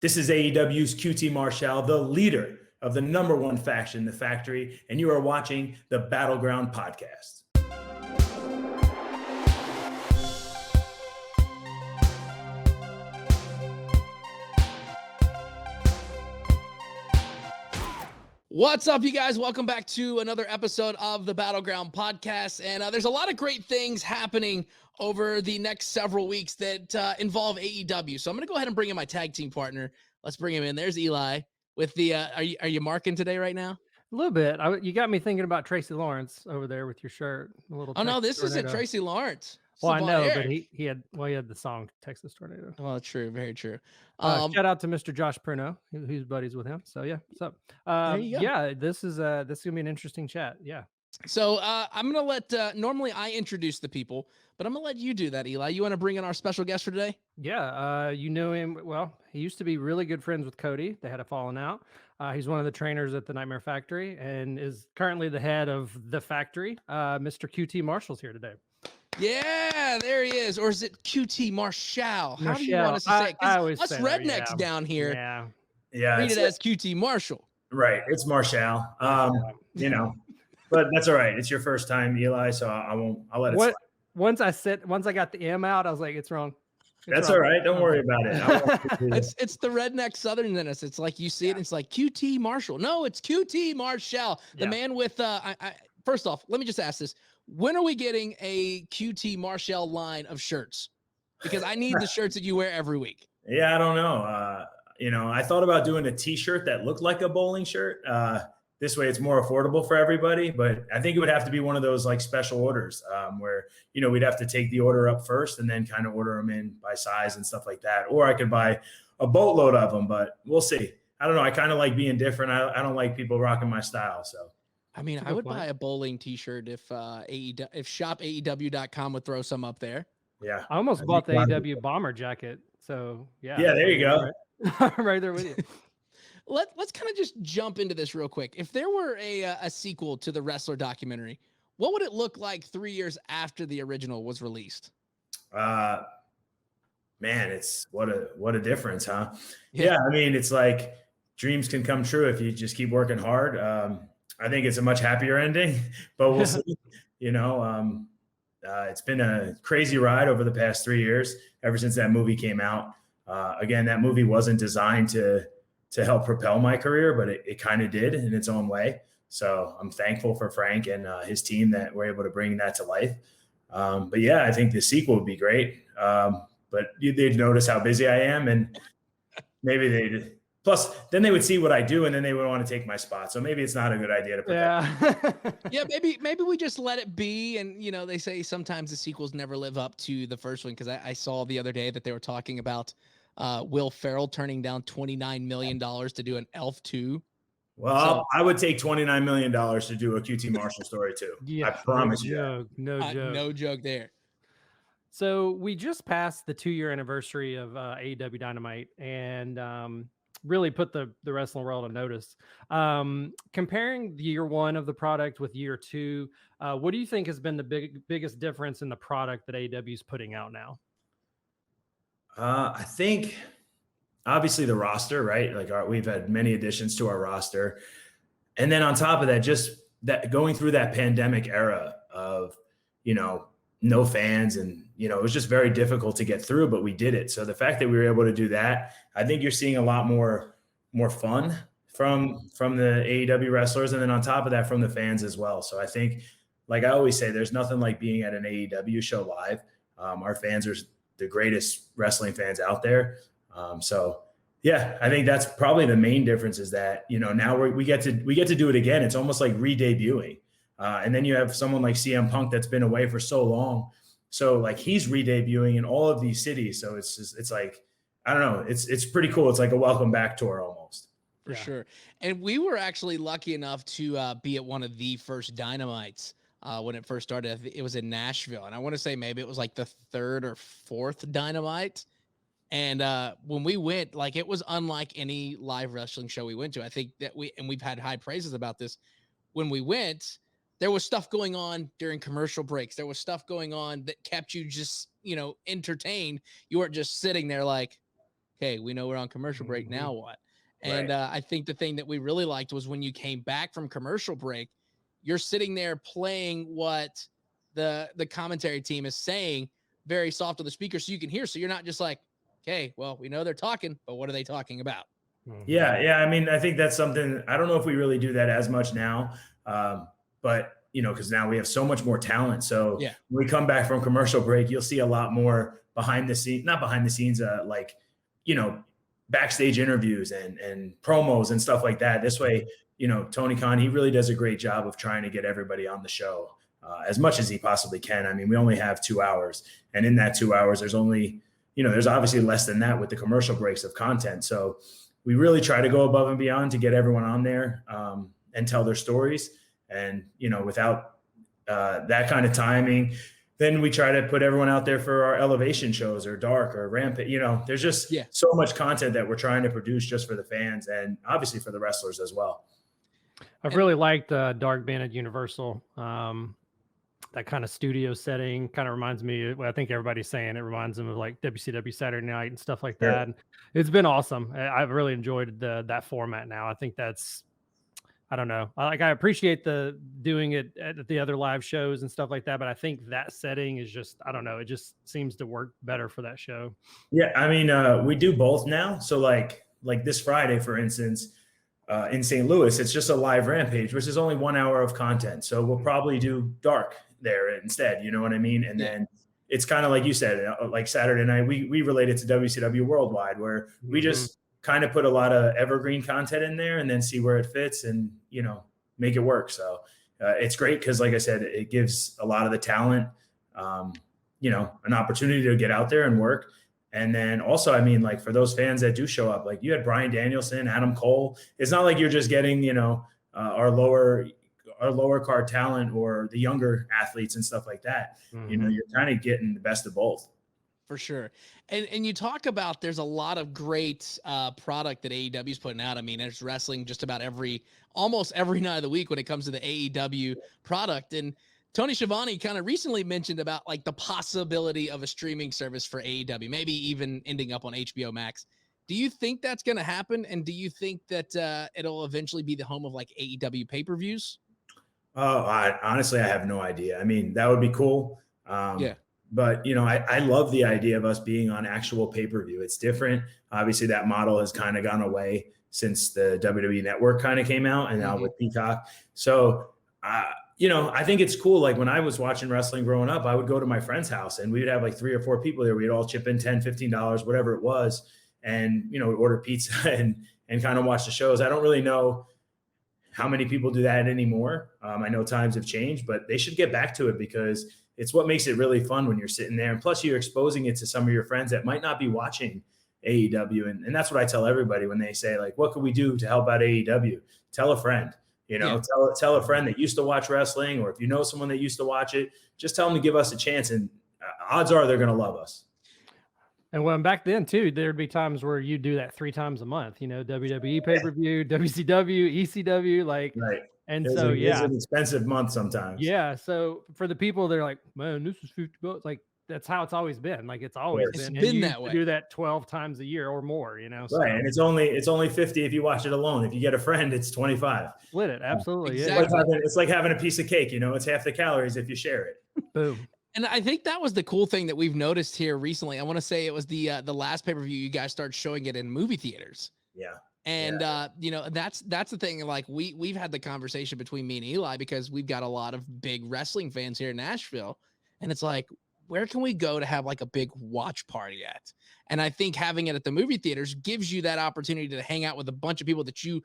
This is AEW's QT Marshall, the leader of the number one faction, The Factory, and you are watching the Battleground Podcast. What's up, you guys? Welcome back to another episode of the Battleground Podcast. And there's a lot of great things happening over the next several weeks that involve AEW. So I'm going to go ahead and bring in my tag team partner. Let's bring him in. There's Eli with the, are you marking today right now? A little bit. You got me thinking about Tracy Lawrence over there with your shirt. A little. Oh, no, this isn't Tracy Lawrence. Well, I know, but he had the song Texas Tornado. Well, true. Very true. Shout out to Mr. Josh Pruno, who's buddies with him. So yeah, what's up? Yeah, this is gonna be an interesting chat. Yeah. So I'm gonna let normally I introduce the people, but I'm gonna let you do that, Eli. You want to bring in our special guest for today? Yeah. You know him well. He used to be really good friends with Cody. They had a falling out. He's one of the trainers at the Nightmare Factory and is currently the head of the factory. Mr. QT Marshall's here today. Yeah, there he is. Or is it QT Marshall? How do you want us to say it? Us rednecks down here read it as QT Marshall. Right. It's Marshall. You know, but that's all right. It's your first time, Eli, so I'll let it slide. Once I got the M out, I was like, it's wrong. That's all right. Don't worry about it. It's the redneck southern in us. It's like you see it. It's like QT Marshall. No, it's QT Marshall. The man with first off, let me just ask this. When are we getting a QT Marshall line of shirts? Because I need the shirts that you wear every week. Yeah, I don't know. I thought about doing a T-shirt that looked like a bowling shirt. This way it's more affordable for everybody, but I think it would have to be one of those like special orders where, we'd have to take the order up first and then kind of order them in by size and stuff like that. Or I could buy a boatload of them, but we'll see. I don't know. I kind of like being different. I don't like people rocking my style. So, I mean, I would buy a bowling T-shirt if shopaew.com would throw some up there. Yeah. I almost bought the AEW bomber jacket. So yeah. Yeah, there you go. Right there with you. Let's kind of just jump into this real quick. If there were a sequel to the wrestler documentary, what would it look like 3 years after the original was released? Man, it's what a difference, huh? Yeah. I mean, it's like dreams can come true if you just keep working hard. I think it's a much happier ending, but we'll see. It's been a crazy ride over the past 3 years, ever since that movie came out. Again, that movie wasn't designed to help propel my career, but it kind of did in its own way. So I'm thankful for Frank and his team that were able to bring that to life. But yeah, I think the sequel would be great. But they'd notice how busy I am, and maybe plus then they would see what I do, and then they would want to take my spot. So maybe it's not a good idea to put that. Yeah, maybe we just let it be. And they say sometimes the sequels never live up to the first one, because I saw the other day that they were talking about Will Ferrell turning down $29 million to do an Elf 2. Well, I would take $29 million to do a QT Marshall story too. Yeah, I promise you. No joke. No joke there. So we just passed the 2-year anniversary of AEW Dynamite, and really put the wrestling world on notice. Comparing the year one of the product with year two, what do you think has been the biggest difference in the product that AEW is putting out now? I think obviously the roster, right? Like we've had many additions to our roster. And then on top of that, just that going through that pandemic era of, no fans, and, it was just very difficult to get through, but we did it. So the fact that we were able to do that, I think you're seeing a lot more fun from the AEW wrestlers. And then on top of that, from the fans as well. So I think, like I always say, there's nothing like being at an AEW show live. Our fans are the greatest wrestling fans out there. So yeah, I think that's probably the main difference, is that, now we get to do it again. It's almost like re-debuting. And then you have someone like CM Punk that's been away for so long. So like he's re-debuting in all of these cities. So it's like, I don't know. It's pretty cool. It's like a welcome back tour almost. For sure. And we were actually lucky enough to be at one of the first Dynamites when it first started. It was in Nashville. And I want to say maybe it was like the third or fourth Dynamite. And when we went, like, it was unlike any live wrestling show we went to. I think that we've had high praises about this. When we went, there was stuff going on during commercial breaks. There was stuff going on that kept you just, entertained. You weren't just sitting there like, okay, we know we're on commercial break. Mm-hmm. Now what? And I think the thing that we really liked was when you came back from commercial break, you're sitting there playing what the commentary team is saying very soft on the speaker so you can hear. So you're not just like, okay, well, we know they're talking, but what are they talking about? Yeah. I mean, I think that's something, I don't know if we really do that as much now, but because now we have so much more talent. So when we come back from commercial break, you'll see a lot more not behind the scenes, like, backstage interviews and promos and stuff like that. This way, Tony Khan, he really does a great job of trying to get everybody on the show as much as he possibly can. I mean, we only have 2 hours, and in that 2 hours, there's only, there's obviously less than that with the commercial breaks of content. So we really try to go above and beyond to get everyone on there and tell their stories. And, without that kind of timing, then we try to put everyone out there for our elevation shows or dark or rampant. There's just so much content that we're trying to produce just for the fans and obviously for the wrestlers as well. I've really liked Dark Bandit Universal. That kind of studio setting kind of reminds me, I think everybody's saying it reminds them of like WCW Saturday Night and stuff like that. And it's been awesome. I've really enjoyed that format now. I think that's, I don't know. I appreciate doing it at the other live shows and stuff like that, but I think that setting is just, I don't know. It just seems to work better for that show. Yeah. I mean, we do both now. So like this Friday, for instance, in St. Louis, it's just a live Rampage, which is only 1 hour of content. So we'll probably do dark there instead. You know what I mean? And then it's kind of like you said, like Saturday night, we relate it to WCW Worldwide, where we just kind of put a lot of evergreen content in there and then see where it fits and, make it work. So it's great because, like I said, it gives a lot of the talent, an opportunity to get out there and work. And then also, I mean, like for those fans that do show up, like you had Bryan Danielson, Adam Cole. It's not like you're just getting, our lower card talent or the younger athletes and stuff like that. You're kind of getting the best of both. For sure. And you talk about there's a lot of great product that AEW is putting out. I mean, there's wrestling just about almost every night of the week when it comes to the AEW product. And Tony Schiavone kind of recently mentioned about like the possibility of a streaming service for AEW, maybe even ending up on HBO Max. Do you think that's going to happen? And do you think that it'll eventually be the home of like AEW pay-per-views? Honestly, I have no idea. I mean, that would be cool. But, I love the idea of us being on actual pay-per-view. It's different. Obviously, that model has kind of gone away since the WWE Network kind of came out and now with Peacock. So, I think it's cool. Like when I was watching wrestling growing up, I would go to my friend's house and we would have like 3 or 4 people there. We'd all chip in $10, $15, whatever it was. And, order pizza and kind of watch the shows. I don't really know how many people do that anymore. I know times have changed, but they should get back to it because it's what makes it really fun when you're sitting there. And plus you're exposing it to some of your friends that might not be watching AEW. And that's what I tell everybody when they say like, what can we do to help out AEW? Tell a friend, tell a friend that used to watch wrestling, or if you know someone that used to watch it, just tell them to give us a chance. And odds are they're going to love us. And when back then too, there'd be times where you do that 3 times a month, WWE pay-per-view, WCW, ECW, like, right. And it's an expensive month sometimes. Yeah. So for the people, they're like, man, this is $50. Like that's how it's always been. Like it's always been that way. Do that 12 times a year or more, So. Right. And it's only 50 if you watch it alone. If you get a friend, it's 25. Split it. Absolutely. Exactly. It's like having a piece of cake, it's half the calories if you share it. Boom. And I think that was the cool thing that we've noticed here recently. I want to say it was the last pay-per-view you guys started showing it in movie theaters. Yeah. And that's the thing. Like we've had the conversation between me and Eli because we've got a lot of big wrestling fans here in Nashville, and it's like, where can we go to have like a big watch party at? And I think having it at the movie theaters gives you that opportunity to hang out with a bunch of people that you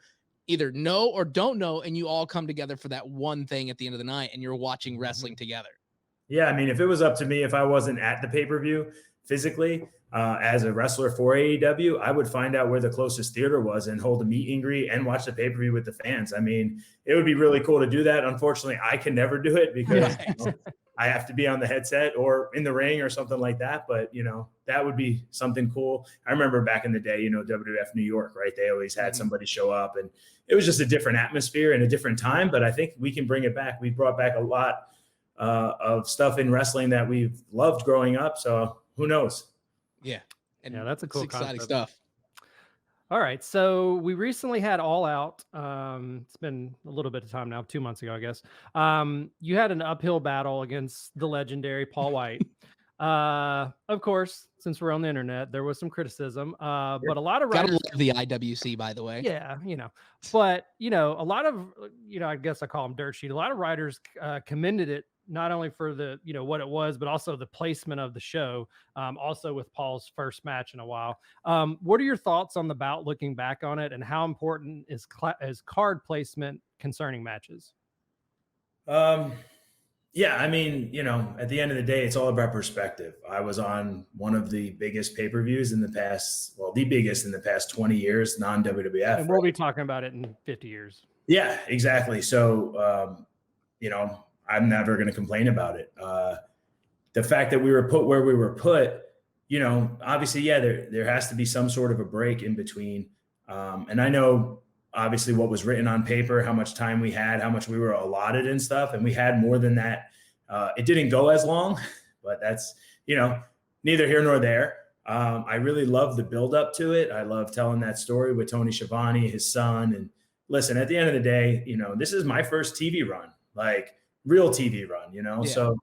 either know or don't know, and you all come together for that one thing at the end of the night, and you're watching wrestling together. Yeah, I mean, if it was up to me, if I wasn't at the pay-per-view physically as a wrestler for AEW, I would find out where the closest theater was and hold a meet and greet and watch the pay-per-view with the fans. I mean, it would be really cool to do that. Unfortunately, I can never do it because I have to be on the headset or in the ring or something like that. But, that would be something cool. I remember back in the day, WWF New York, right? They always had somebody show up, and it was just a different atmosphere and a different time. But I think we can bring it back. We brought back a lot of stuff in wrestling that we've loved growing up. So who knows? Yeah. And that's a cool exciting concept. stuff. All right. So we recently had All Out. It's been a little bit of time now, 2 months ago, I guess. You had an uphill battle against the legendary Paul Wight. Of course, since we're on the internet, there was some criticism. But a lot of Gotta writers, love the IWC, by the way. yeah, but a lot of, I guess I call them dirt sheet. A lot of writers commended it not only for the, what it was, but also the placement of the show. Also with Paul's first match in a while. What are your thoughts on the bout looking back on it, and how important is card placement concerning matches? Yeah, I mean, at the end of the day, it's all about perspective. I was on one of the biggest pay-per-views in the past, well, the biggest in the past 20 years, non-WWF. And we'll be talking about it in 50 years. Yeah, exactly. So, I'm never going to complain about it. The fact that we were put where we were put, obviously, yeah, there has to be some sort of a break in between. And I know, obviously, what was written on paper, how much time we had, how much we were allotted and stuff. And we had more than that. It didn't go as long, but that's, neither here nor there. I really love the build up to it. I love telling that story with Tony Schiavone, his son. And listen, at the end of the day, this is my first TV run, like real TV run, Yeah. So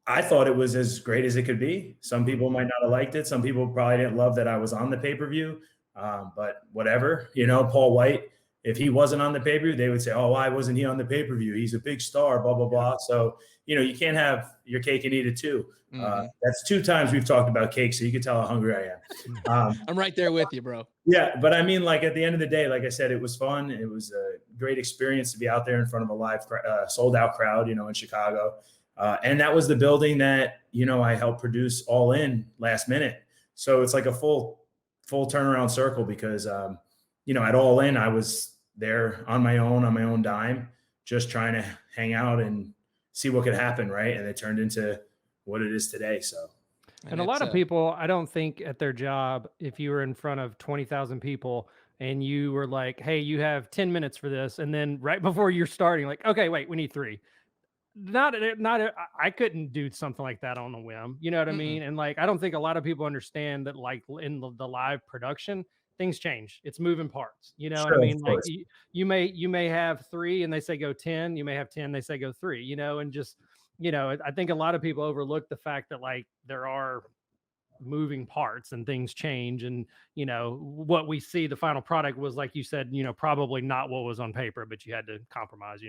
I thought it was as great as it could be. Some people might not have liked it. Some people probably didn't love that I was on the pay-per-view. But whatever, Paul Wight, if he wasn't on the pay-per-view, they would say, oh, why wasn't he on the pay-per-view? He's a big star, blah, blah, blah. So, you can't have your cake and eat it too. That's 2 times we've talked about cake, so you can tell how hungry I am. I'm right there with you, bro. Yeah, but I mean, like at the end of the day, like I said, it was fun. It was a great experience to be out there in front of a live, sold-out crowd, in Chicago. And that was the building that, I helped produce All In last minute. So it's like a full turnaround circle because, at All In, I was there on my own dime, just trying to hang out and see what could happen. Right. And it turned into what it is today. So. And a lot of people, I don't think at their job, if you were in front of 20,000 people and you were like, hey, you have 10 minutes for this. And then right before you're starting, like, okay, wait, we need 3. I couldn't do something like that on a whim. You know what I mean? And like, I don't think a lot of people understand that, like in the live production, things change. It's moving parts. You know what I mean? Like you may have 3 and they say go 10. You may have 10, they say go 3. And just, I think a lot of people overlook the fact that like there are moving parts and things change. And what we see, the final product was, like you said, probably not what was on paper, but you had to compromise.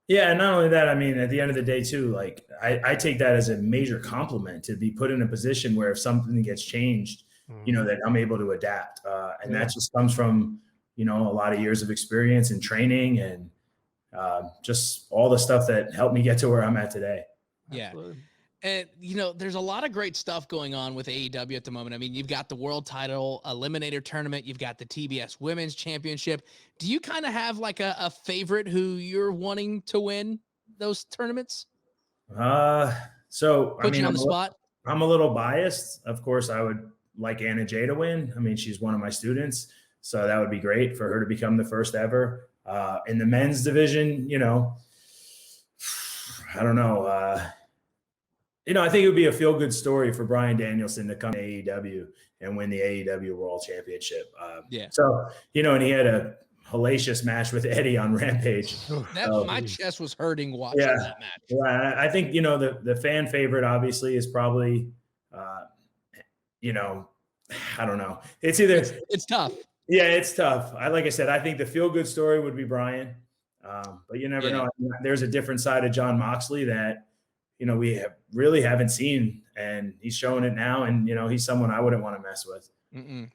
Yeah, and not only that, I mean, at the end of the day, too, like I take that as a major compliment to be put in a position where if something gets changed, that I'm able to adapt. And that just comes from, a lot of years of experience and training and just all the stuff that helped me get to where I'm at today. Yeah. Absolutely. And, there's a lot of great stuff going on with AEW at the moment. I mean, you've got the world title eliminator tournament. You've got the TBS Women's Championship. Do you kind of have like a favorite who you're wanting to win those tournaments? So put you on the spot. I'm a little biased. Of course, I would like Anna Jay to win. I mean, she's one of my students, so that would be great for her to become the first ever. In the men's division, I don't know. I think it would be a feel-good story for Bryan Danielson to come to AEW and win the AEW World Championship. So, and he had a hellacious match with Eddie on Rampage. My chest was hurting watching that match. Yeah, I think, the fan favorite obviously is probably, I don't know. It's either it's tough. Yeah, it's tough. Like I said, I think the feel-good story would be Bryan. But you never know. There's a different side of Jon Moxley that, we really haven't seen, and he's showing it now. And, he's someone I wouldn't want to mess with.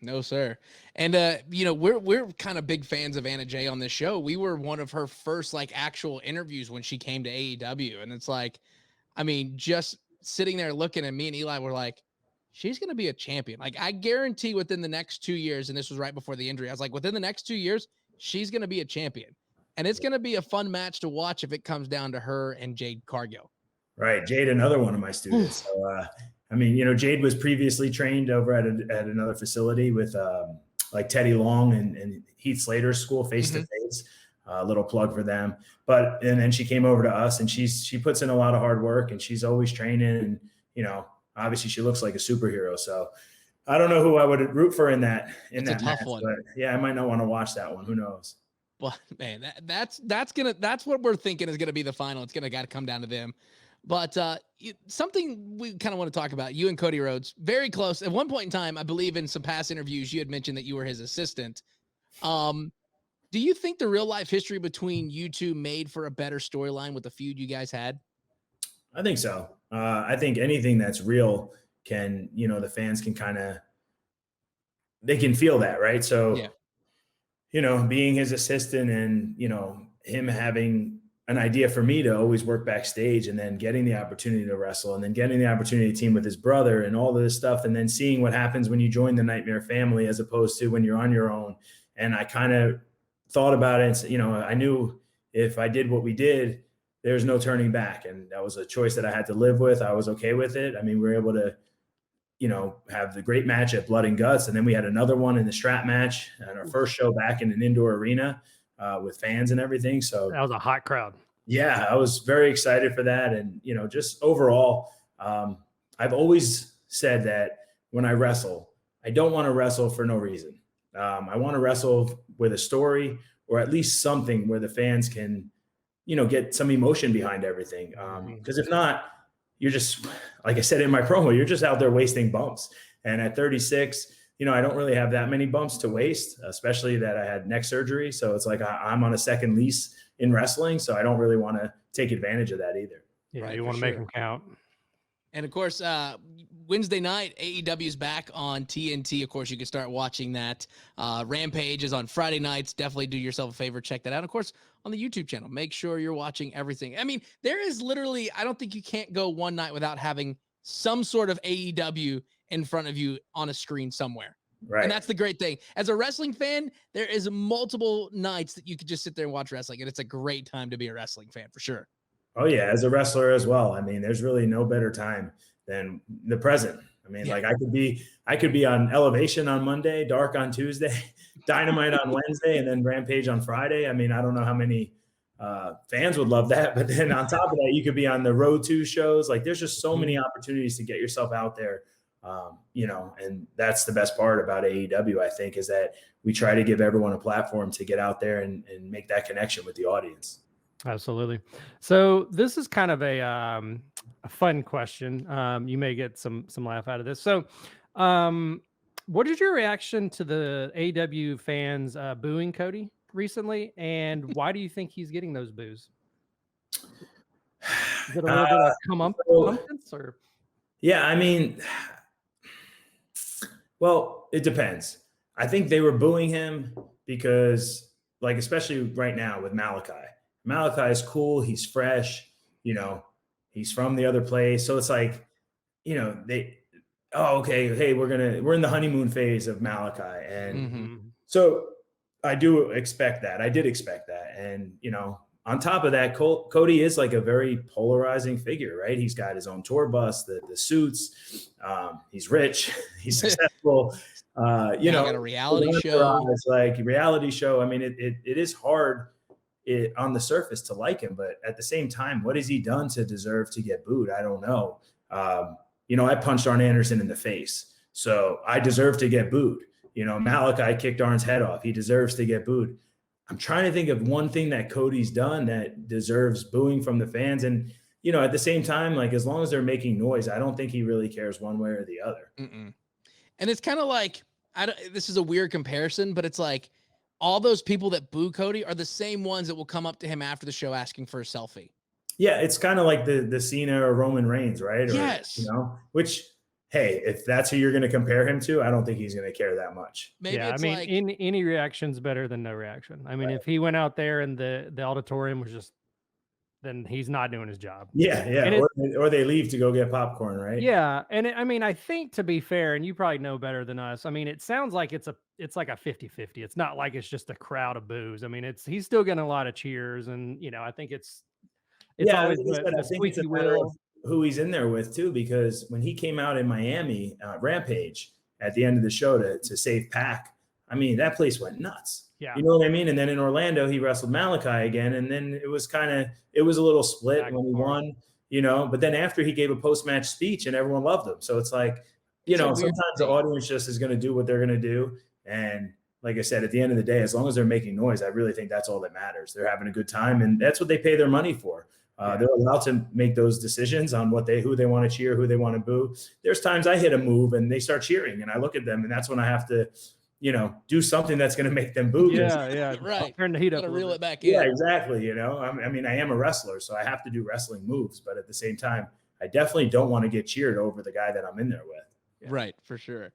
No, sir. And, we're kind of big fans of Anna Jay on this show. We were one of her first like actual interviews when she came to AEW. And it's like, I mean, just sitting there looking at me and Eli, we're like, she's going to be a champion. Like, I guarantee within the next 2 years, and this was right before the injury, I was like, within the next 2 years, she's going to be a champion. And it's going to be a fun match to watch if it comes down to her and Jade Cargill. Right. Jade, another one of my students. So, I mean, Jade was previously trained over at another facility with like Teddy Long and Heath Slater's school, face to face. Little plug for them. And then she came over to us, and she puts in a lot of hard work, and she's always training. And, obviously she looks like a superhero. So I don't know who I would root for in that It's a tough match, one. but yeah, I might not want to watch that one. Who knows? But man, that's what we're thinking is gonna be the final. It's gonna gotta come down to them. But something we kind of want to talk about, you and Cody Rhodes, very close. At one point in time, I believe in some past interviews, you had mentioned that you were his assistant. Do you think the real life history between you two made for a better storyline with the feud you guys had? I think so. I think anything that's real can, the fans can they can feel that, right? So, Yeah. Being his assistant and, him having an idea for me to always work backstage and then getting the opportunity to wrestle and then getting the opportunity to team with his brother and all of this stuff. And then seeing what happens when you join the Nightmare family, as opposed to when you're on your own. And I kind of thought about it and, I knew if I did what we did, there's no turning back. And that was a choice that I had to live with. I was okay with it. I mean, we were able to, have the great match at Blood and Guts. And then we had another one in the strap match and our first show back in an indoor arena with fans and everything. So that was a hot crowd. Yeah, I was very excited for that. And, just overall, I've always said that when I wrestle, I don't want to wrestle for no reason. I want to wrestle with a story or at least something where the fans can, get some emotion behind everything. Because if not, you're just, like I said in my promo, you're just out there wasting bumps. And at 36, I don't really have that many bumps to waste, especially that I had neck surgery. So it's like I'm on a second lease in wrestling. So I don't really want to take advantage of that either. Yeah, right, you want to make them count. And of course, Wednesday night, AEW is back on TNT. Of course, you can start watching that. Rampage is on Friday nights. Definitely do yourself a favor. Check that out. Of course, on the YouTube channel, make sure you're watching everything. I mean, there is literally, I don't think you can't go one night without having some sort of AEW in front of you on a screen somewhere. Right. And that's the great thing. As a wrestling fan, there is multiple nights that you could just sit there and watch wrestling. And it's a great time to be a wrestling fan for sure. Oh yeah, as a wrestler as well. I mean, there's really no better time than the present. I mean, like I could be on Elevation on Monday, Dark on Tuesday, Dynamite on Wednesday, and then Rampage on Friday. I mean, I don't know how many fans would love that, but then on top of that, you could be on the Road 2 shows. Like, there's just so many opportunities to get yourself out there. And that's the best part about AEW, I think, is that we try to give everyone a platform to get out there and make that connection with the audience. Absolutely. So this is kind of a fun question. You may get some laugh out of this. So what is your reaction to the AEW fans booing Cody recently? And why do you think he's getting those boos? Is it a little bit of comeuppance or? Yeah, I mean, well, it depends. I think they were booing him because, like, especially right now with Malachi is cool. He's fresh, he's from the other place. So it's like, okay, hey, we're in the honeymoon phase of Malachi. And so I do expect that. I did expect that. And, on top of that, Cody is like a very polarizing figure, right? He's got his own tour bus, the suits. He's rich, he's successful. Got a reality show. It's like reality show. I mean, it is hard on the surface to like him, but at the same time, what has he done to deserve to get booed? I don't know. I punched Arn Anderson in the face, so I deserve to get booed. Malachi kicked Arn's head off. He deserves to get booed. I'm trying to think of one thing that Cody's done that deserves booing from the fans. And, at the same time, like, as long as they're making noise, I don't think he really cares one way or the other. And it's kind of like, this is a weird comparison, but it's like all those people that boo Cody are the same ones that will come up to him after the show asking for a selfie. Yeah, it's kind of like the Cena or Roman Reigns, right? Yes. Which, hey, if that's who you're going to compare him to, I don't think he's going to care that much. Maybe it's any reaction's better than no reaction. I mean, if he went out there and the auditorium was just, then he's not doing his job. Yeah. Or they leave to go get popcorn, right? Yeah. And I think, to be fair, and you probably know better than us, I mean, it sounds like it's like a 50-50. It's not like it's just a crowd of boos. I mean, he's still getting a lot of cheers, and I think it's always the squeaky wheel. Who he's in there with too, because when he came out in Miami, Rampage, at the end of the show to save Pac, I mean, that place went nuts. Yeah. You know what I mean? And then in Orlando, he wrestled Malachi again. And then it was a little split when he won, but then after he gave a post-match speech and everyone loved him. So it's like, you know, a weird sometimes the thing. audience just is going to do what they're going to do. And like I said, at the end of the day, as long as they're making noise, I really think that's all that matters. They're having a good time, and that's what they pay their money for. They're allowed to make those decisions on who they want to cheer, who they want to boo. There's times I hit a move and they start cheering, and I look at them, and that's when I have to, you know, do something that's going to make them boo. Yeah. Right. Turn the heat up. Gotta reel it back Yeah, in. exactly. You know, I mean, I am a wrestler, so I have to do wrestling moves, but at the same time, I definitely don't want to get cheered over the guy that I'm in there with. Yeah. Right, for sure.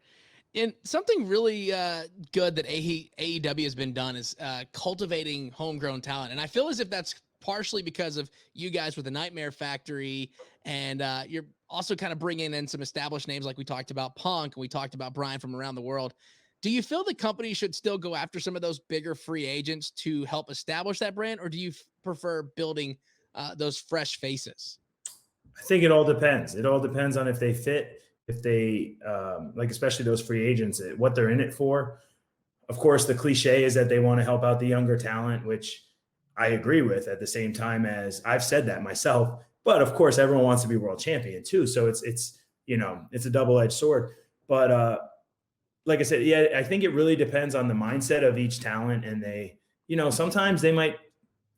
And something really good that AEW has been done is cultivating homegrown talent. And I feel as if that's partially because of you guys with the Nightmare Factory, and you're also kind of bringing in some established names like we talked about Punk, and we talked about Brian from around the world. Do you feel the company should still go after some of those bigger free agents to help establish that brand, or do you prefer building those fresh faces? I think it all depends. It all depends on if they fit, if they like, especially those free agents, what they're in it for. Of course, the cliche is that they want to help out the younger talent, which I agree with. At the same time, as I've said that myself, but of course, everyone wants to be world champion too. So it's you know, it's a double-edged sword. But like I said, yeah, I think it really depends on the mindset of each talent, and they, you know, sometimes they might,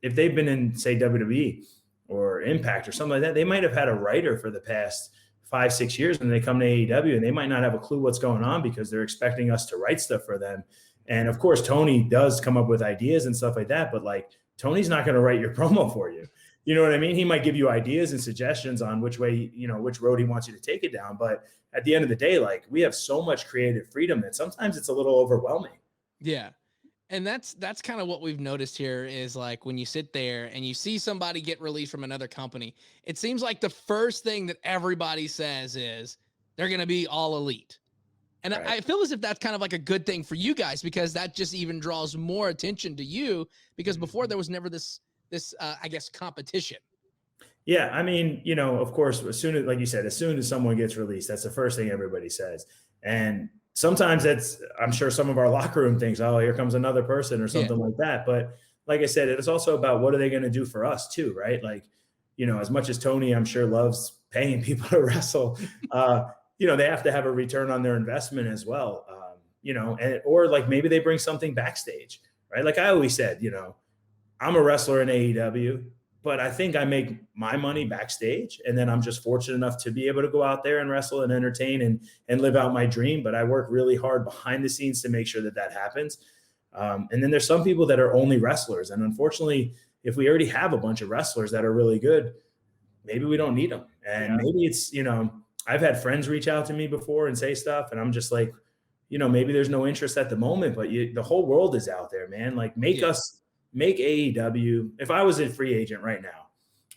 if they've been in, say, WWE or Impact or something like that, they might have had a writer for the past 5-6 years, and they come to AEW and they might not have a clue what's going on because they're expecting us to write stuff for them. And of course, Tony does come up with ideas and stuff like that, but like, Tony's not going to write your promo for you. You know what I mean? He might give you ideas and suggestions on which way, you know, which road he wants you to take it down. But at the end of the day, like, we have so much creative freedom that sometimes it's a little overwhelming. Yeah. And that's kind of what we've noticed here is, like, when you sit there and you see somebody get released from another company, it seems like the first thing that everybody says is they're going to be all elite. And Right. I feel as if that's kind of like a good thing for you guys, because that just even draws more attention to you, because before there was never this I guess, competition. Yeah, I mean, you know, of course, as soon as, like you said, as soon as someone gets released, that's the first thing everybody says. And sometimes that's, I'm sure some of our locker room thinks, oh, here comes another person or something like that. But like I said, it's also about what are they going to do for us too, right? Like, you know, as much as Tony, I'm sure, loves paying people to wrestle, you know, they have to have a return on their investment as well. You know, or like maybe they bring something backstage, right? Like I always said, you know, I'm a wrestler in AEW, but I think I make my money backstage. And then I'm just fortunate enough to be able to go out there and wrestle and entertain and live out my dream. But I work really hard behind the scenes to make sure that that happens. And then there's some people that are only wrestlers. And unfortunately, if we already have a bunch of wrestlers that are really good, maybe we don't need them. And maybe it's, you know, I've had friends reach out to me before and say stuff, and I'm just like, you know, maybe there's no interest at the moment, but the whole world is out there, man. Like, make AEW. If I was a free agent right now,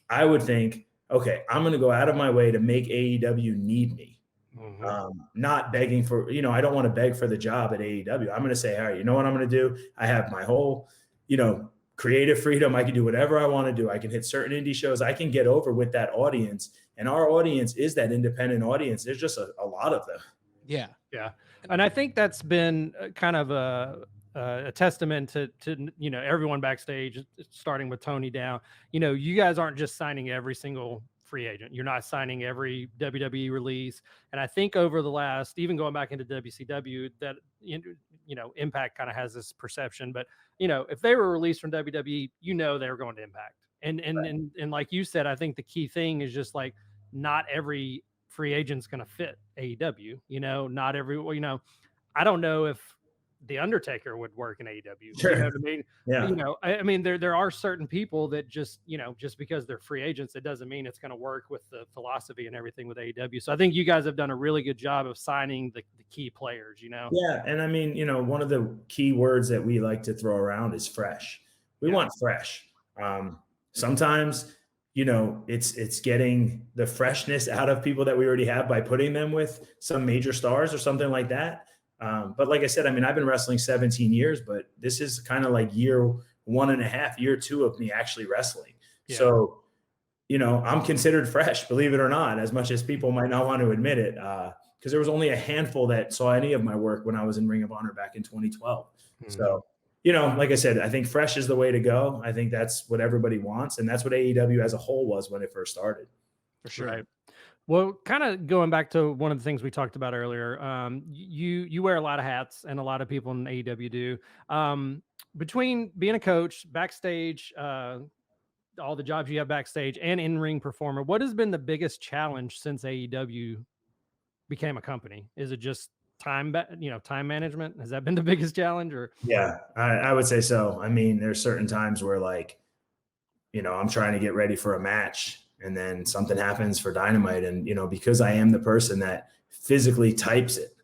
I would think, okay, I'm going to go out of my way to make AEW need me. Not begging for, you know, I don't want to beg for the job at AEW. I'm going to say, all right, you know what I'm going to do? I have my whole, you know, creative freedom. I can do whatever I want to do. I can hit certain indie shows. I can get over with that audience. And our audience is that independent audience. There's just a lot of them. Yeah. Yeah. And I think that's been kind of a testament to, you know, everyone backstage, starting with Tony down. You know, you guys aren't just signing every single free agent. You're not signing every WWE release. And I think over the last, even going back into WCW, that, you know, Impact kind of has this perception, but, you know, if they were released from WWE, you know, they were going to Impact. And like you said, I think the key thing is just like, not every free agent's going to fit AEW, you know, not every, you know, I don't know if The Undertaker would work in AEW. Sure. You know what I mean? Yeah. You know, I mean, there are certain people that just, you know, just because they're free agents, it doesn't mean it's going to work with the philosophy and everything with AEW. So I think you guys have done a really good job of signing the key players, you know? Yeah. And I mean, you know, one of the key words that we like to throw around is fresh. We want fresh. Sometimes, you know, it's getting the freshness out of people that we already have by putting them with some major stars or something like that. But like I said, I mean, I've been wrestling 17 years, but this is kind of like year 1.5, year 2 of me actually wrestling. Yeah. So, you know, I'm considered fresh, believe it or not, as much as people might not want to admit it. Because there was only a handful that saw any of my work when I was in Ring of Honor back in 2012. So, you know, like I said, I think fresh is the way to go. I think that's what everybody wants. And that's what AEW as a whole was when it first started. For sure. Right. Well, kind of going back to one of the things we talked about earlier, you wear a lot of hats, and a lot of people in AEW do. Between being a coach, backstage, all the jobs you have backstage, and in-ring performer, what has been the biggest challenge since AEW became a company? Is it just time management? Has that been the biggest challenge? Or Yeah, I would say so. I mean, there's certain times where like, I'm trying to get ready for a match and then something happens for Dynamite. And, because I am the person that physically types it,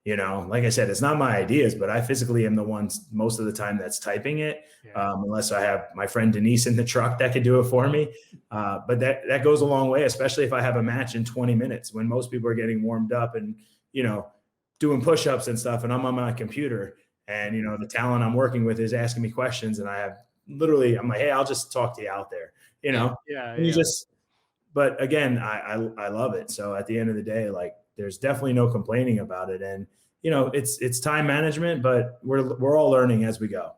like I said, it's not my ideas, but I physically am the one most of the time that's typing it. yeah. Unless I have my friend Denise in the truck that could do it for me. But that goes a long way, especially if I have a match in 20 minutes when most people are getting warmed up and, doing push-ups and stuff. And I'm on my computer and, the talent I'm working with is asking me questions. And I'm like, hey, I'll just talk to you out there, Yeah. and but again, I love it. So at the end of the day, like there's definitely no complaining about it. And, it's time management, but we're all learning as we go.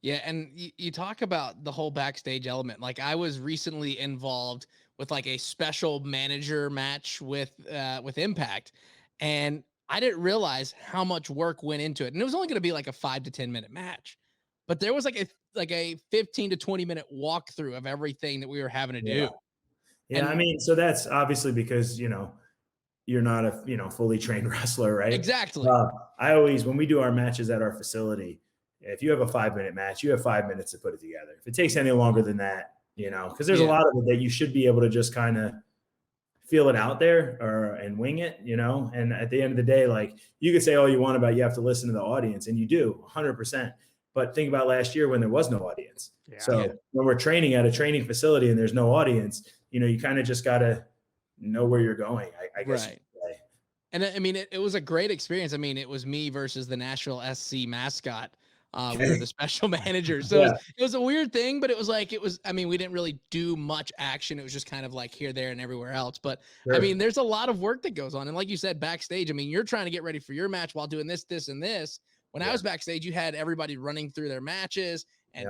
Yeah, and you talk about the whole backstage element. Like I was recently involved with like a special manager match with Impact, and I didn't realize how much work went into it. And it was only going to be like a 5 to 10 minute match, but there was like a 15 to 20 minute walkthrough of everything that we were having to do. Yeah, I And mean, so that's obviously because, you're not a, fully trained wrestler, right? exactly. I always, when we do our matches at our facility, if you have a 5-minute match, you have 5 minutes to put it together. If it takes any longer than that, because there's a lot of it that you should be able to just kind of feel it out there and wing it, and at the end of the day, like you could say all you want about, you have to listen to the audience, and you do 100%. But think about last year when there was no audience. Yeah. So when we're training at a training facility and there's no audience, you kind of just got to know where you're going, I guess. Right. And I mean, it was a great experience. I mean, it was me versus the Nashville SC mascot. We were the special manager. So it was a weird thing, but I mean, we didn't really do much action. It was just kind of like here, there, and everywhere else. But I mean, there's a lot of work that goes on. And like you said, backstage, I mean, you're trying to get ready for your match while doing this, this, and this. When I was backstage, you had everybody running through their matches and,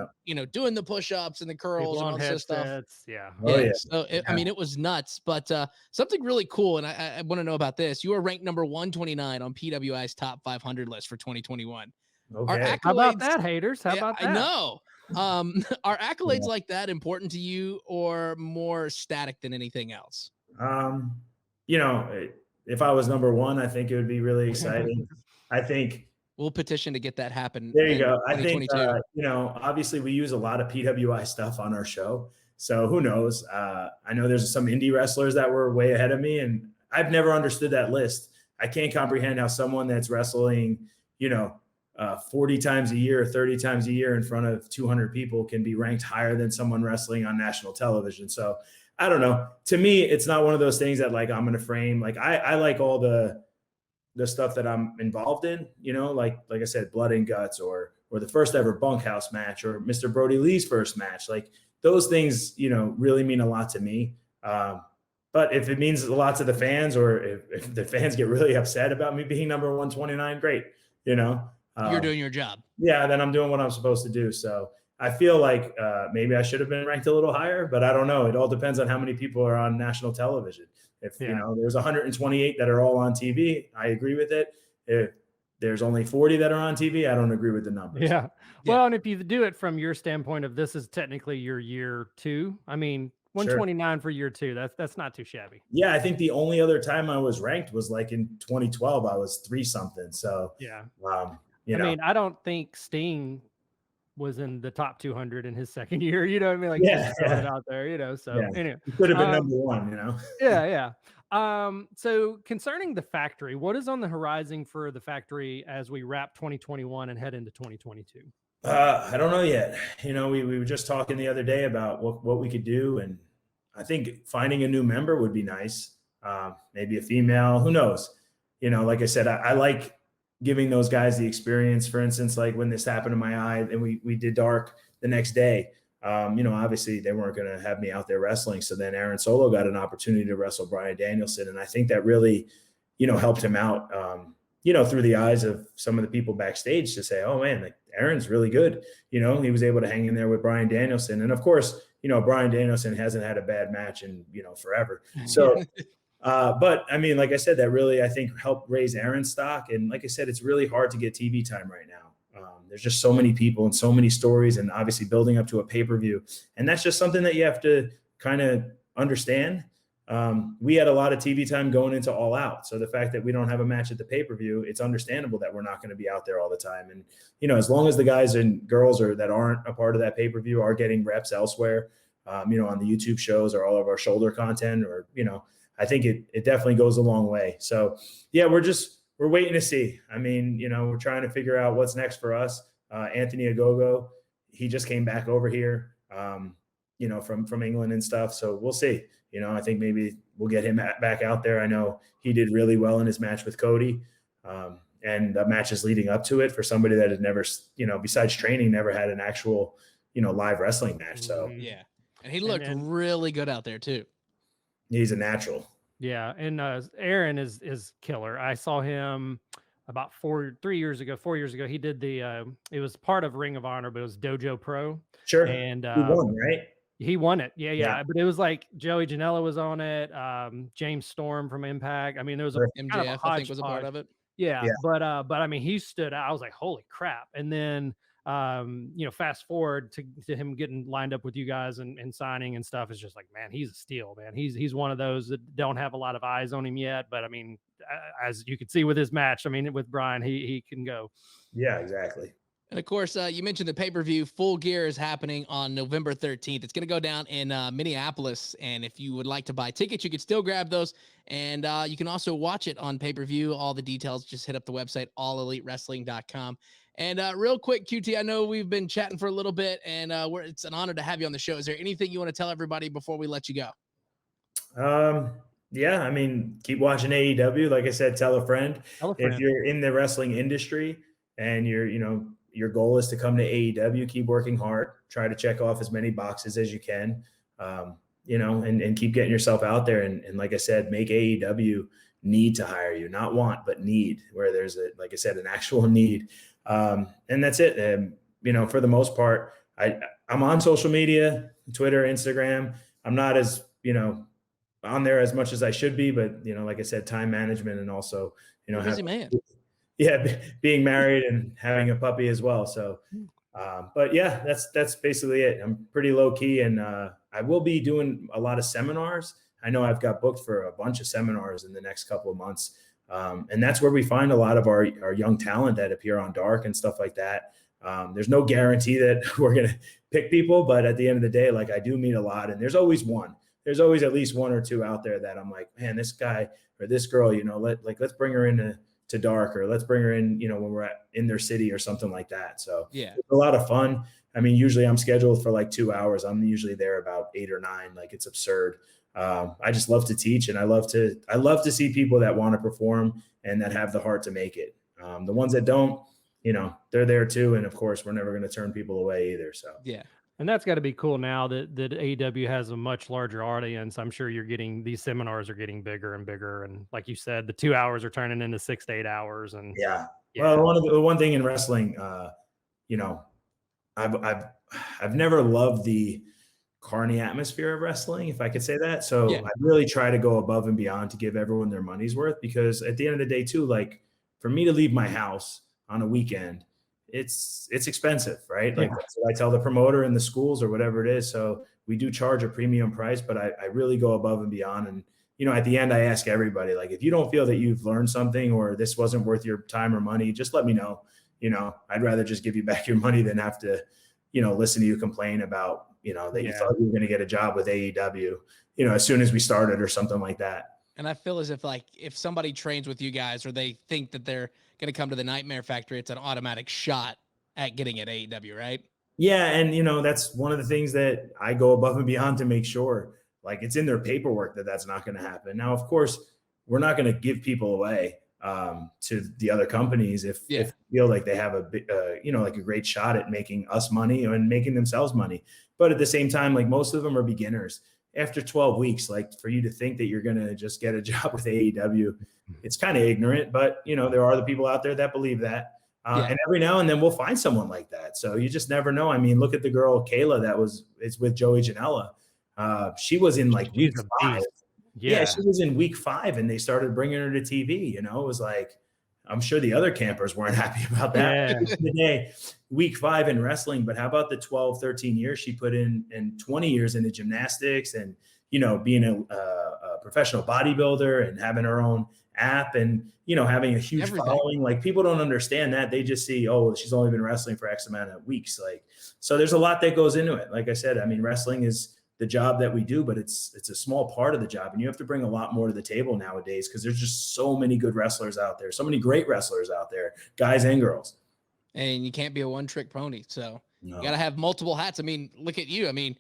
doing the push-ups and the curls and all this stuff. Yeah. So I mean, it was nuts, but something really cool. And I want to know about this. You were ranked number 129 on PWI's top 500 list for 2021. Okay. How about that, haters? How about that? I know. Are accolades like that important to you or more static than anything else? If I was number one, I think it would be really exciting. I think we'll petition to get that happen. There you go. I think, obviously we use a lot of PWI stuff on our show. So who knows? I know there's some indie wrestlers that were way ahead of me, and I've never understood that list. I can't comprehend how someone that's wrestling, 40 times a year, 30 times a year in front of 200 people can be ranked higher than someone wrestling on national television. So I don't know. To me, it's not one of those things that like I'm going to frame. Like I like all the stuff that I'm involved in, like I said, Blood and Guts or the first ever bunkhouse match or Mr. Brody Lee's first match. Like those things, really mean a lot to me. But if it means a lot to the fans or if the fans get really upset about me being number 129, great. You're doing your job. Yeah. Then I'm doing what I'm supposed to do. So I feel like maybe I should have been ranked a little higher, but I don't know. It all depends on how many people are on national television. If, there's 128 that are all on TV, I agree with it. If there's only 40 that are on TV, I don't agree with the numbers. Yeah. Well, and if you do it from your standpoint of this is technically your year 2, I mean, 129 for year 2, that's not too shabby. Yeah. I think the only other time I was ranked was like in 2012, I was 3 something. So yeah. I mean, I don't think Sting was in the top 200 in his second year, what I mean? Like, out there, so anyway. He could have been number 1, Yeah. So concerning the factory, what is on the horizon for the factory as we wrap 2021 and head into 2022? I don't know yet. We were just talking the other day about what we could do. And I think finding a new member would be nice. Maybe a female, who knows? Like I said, I like giving those guys the experience. For instance, like when this happened to my eye and we did dark the next day, obviously they weren't going to have me out there wrestling. So then Aaron Solo got an opportunity to wrestle Bryan Danielson. And I think that really, helped him out, through the eyes of some of the people backstage to say, oh man, like Aaron's really good. He was able to hang in there with Bryan Danielson. And of course, Bryan Danielson hasn't had a bad match in, forever. So But I mean, like I said, that really, I think, helped raise Aaron's stock. And like I said, it's really hard to get TV time right now. There's just so many people and so many stories, and obviously building up to a pay-per-view. And that's just something that you have to kind of understand. We had a lot of TV time going into All Out. So the fact that we don't have a match at the pay-per-view, it's understandable that we're not going to be out there all the time. And, you know, as long as the guys and girls that aren't a part of that pay-per-view are getting reps elsewhere, you know, on the YouTube shows or all of our shoulder content, or, you know, I think it definitely goes a long way. So yeah, we're waiting to see. I mean, you know, we're trying to figure out what's next for us. Anthony Ogogo, he just came back over here, you know, from England and stuff. So we'll see. You know, I think maybe we'll get him back out there. I know he did really well in his match with Cody, and the matches leading up to it for somebody that had never, you know, besides training, never had an actual, you know, live wrestling match. So yeah, and he looked really good out there too. He's a natural. Yeah, and Aaron is killer. I saw him about 4 years ago. He did it was part of Ring of Honor, but it was Dojo Pro. Sure. And he won, right? He won it. Yeah. But it was like Joey Janela was on it. James Storm from Impact. I mean, there was a MJF, kind of I think, was a part of it. Yeah. But I mean, he stood out. I was like, holy crap. And then you know, fast forward to him getting lined up with you guys and signing and stuff, is just like, man, he's a steal, man. He's one of those that don't have a lot of eyes on him yet, but I mean, as you could see with his match, I mean, with Brian, he can go. Yeah, exactly. And of course, you mentioned the pay-per-view. Full Gear is happening on November 13th. It's going to go down in Minneapolis. And if you would like to buy tickets, you could still grab those. And you can also watch it on pay-per-view. All the details, just hit up the website, allelitewrestling.com. And real quick, QT, I know we've been chatting for a little bit, and it's an honor to have you on the show. Is there anything you want to tell everybody before we let you go? Yeah, I mean, keep watching AEW. Like I said, tell a friend. If you're in the wrestling industry and your goal is to come to AEW, keep working hard, try to check off as many boxes as you can, you know, and keep getting yourself out there. And like I said, make AEW need to hire you, not want, but need, where there's like I said, an actual need. And that's it. You know, for the most part, I'm on social media, Twitter, Instagram. I'm not as, you know, on there as much as I should be, but, you know, like I said, time management, and also, you know, busy man. Yeah, being married and having a puppy as well. So, but yeah, that's basically it. I'm pretty low key, and I will be doing a lot of seminars. I know I've got booked for a bunch of seminars in the next couple of months, and that's where we find a lot of our young talent that appear on Dark and stuff like that. There's no guarantee that we're gonna pick people, but at the end of the day, like, I do meet a lot, and there's always at least one or two out there that I'm like, man, this guy or this girl, you know, let's bring her into Dark, or let's bring her in, you know, when we're in their city or something like that. So yeah, it's a lot of fun. I mean, usually I'm scheduled for like 2 hours. I'm usually there about 8 or 9. Like, it's absurd. I just love to teach, and I love to see people that want to perform and that have the heart to make it. The ones that don't, you know, they're there too. And of course, we're never going to turn people away either. So yeah. And that's got to be cool now that AEW has a much larger audience. I'm sure these seminars are getting bigger and bigger. And like you said, the 2 hours are turning into 6 to 8 hours. And yeah. Well, one thing in wrestling, you know, I've never loved the carny atmosphere of wrestling, if I could say that. So I really try to go above and beyond to give everyone their money's worth, because at the end of the day too, like, for me to leave my house on a weekend, it's expensive, right? Like, that's what I tell the promoter and the schools or whatever it is. So we do charge a premium price, but I really go above and beyond. And, you know, at the end, I ask everybody, like, if you don't feel that you've learned something or this wasn't worth your time or money, just let me know. You know, I'd rather just give you back your money than have to, you know, listen to you complain about, you know, that you thought you were going to get a job with AEW, you know, as soon as we started or something like that. And I feel as if, like, if somebody trains with you guys, or they think that they're going to come to the Nightmare Factory, it's an automatic shot at getting at AEW, right? Yeah. And, you know, that's one of the things that I go above and beyond to make sure, like, it's in their paperwork that that's not going to happen. Now, of course, we're not going to give people away to the other companies if they feel like they have you know, like a great shot at making us money and making themselves money. But at the same time, like, most of them are beginners. After 12 weeks, like, for you to think that you're going to just get a job with AEW, it's kind of ignorant. But, you know, there are the people out there that believe that. And every now and then we'll find someone like that. So you just never know. I mean, look at the girl, Kayla, it's with Joey Janela. She was in like week 5. Yeah, she was in week 5 and they started bringing her to TV. You know, it was like, I'm sure the other campers weren't happy about that. Yeah. Today, week 5 in wrestling, but how about the 12, 13 years she put in and 20 years into gymnastics and, you know, being a professional bodybuilder and having her own app and, you know, having a huge following. Like, people don't understand that. They just see, oh, she's only been wrestling for X amount of weeks. Like, so there's a lot that goes into it. Like I said, I mean, wrestling is the job that we do, but it's a small part of the job. And you have to bring a lot more to the table nowadays because there's just so many good wrestlers out there, so many great wrestlers out there, guys and girls. And you can't be a one-trick pony. So you got to have multiple hats. I mean, look at you. I mean,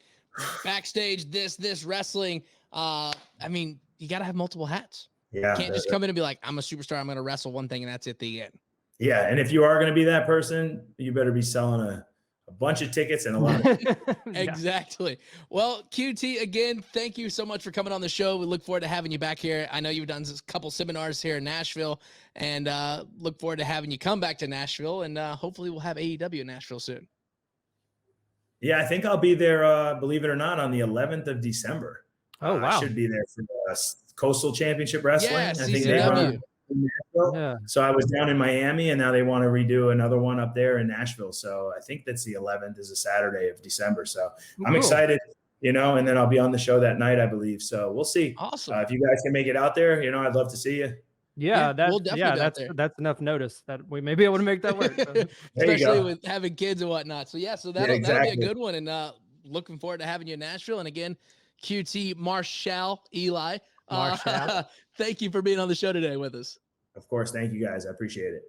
backstage, this wrestling. I mean, you got to have multiple hats. Yeah. You can't just come in and be like, I'm a superstar, I'm going to wrestle one thing and that's it, the end. Yeah. And if you are going to be that person, you better be selling a bunch of tickets and a lot of Exactly. Well, QT, again, thank you so much for coming on the show. We look forward to having you back here. I know you've done a couple seminars here in Nashville, and look forward to having you come back to Nashville, and hopefully we'll have AEW in Nashville soon. Yeah, I think I'll be there, believe it or not, on the 11th of December. Oh, wow. I should be there for the Coastal Championship Wrestling. Yeah, I think they run in Nashville. Yeah. So I was down in Miami, and now they want to redo another one up there in Nashville. So I think that's the 11th is a Saturday of December. So I'm excited, you know, and then I'll be on the show that night, I believe. So we'll see. Awesome. If you guys can make it out there, you know, I'd love to see you. Yeah, that's enough notice that we may be able to make that work. Especially with having kids and whatnot. So yeah, so that'll be a good one. And looking forward to having you in Nashville. And again, QT Marshall Eli. Thank you for being on the show today with us. Of course. Thank you guys. I appreciate it.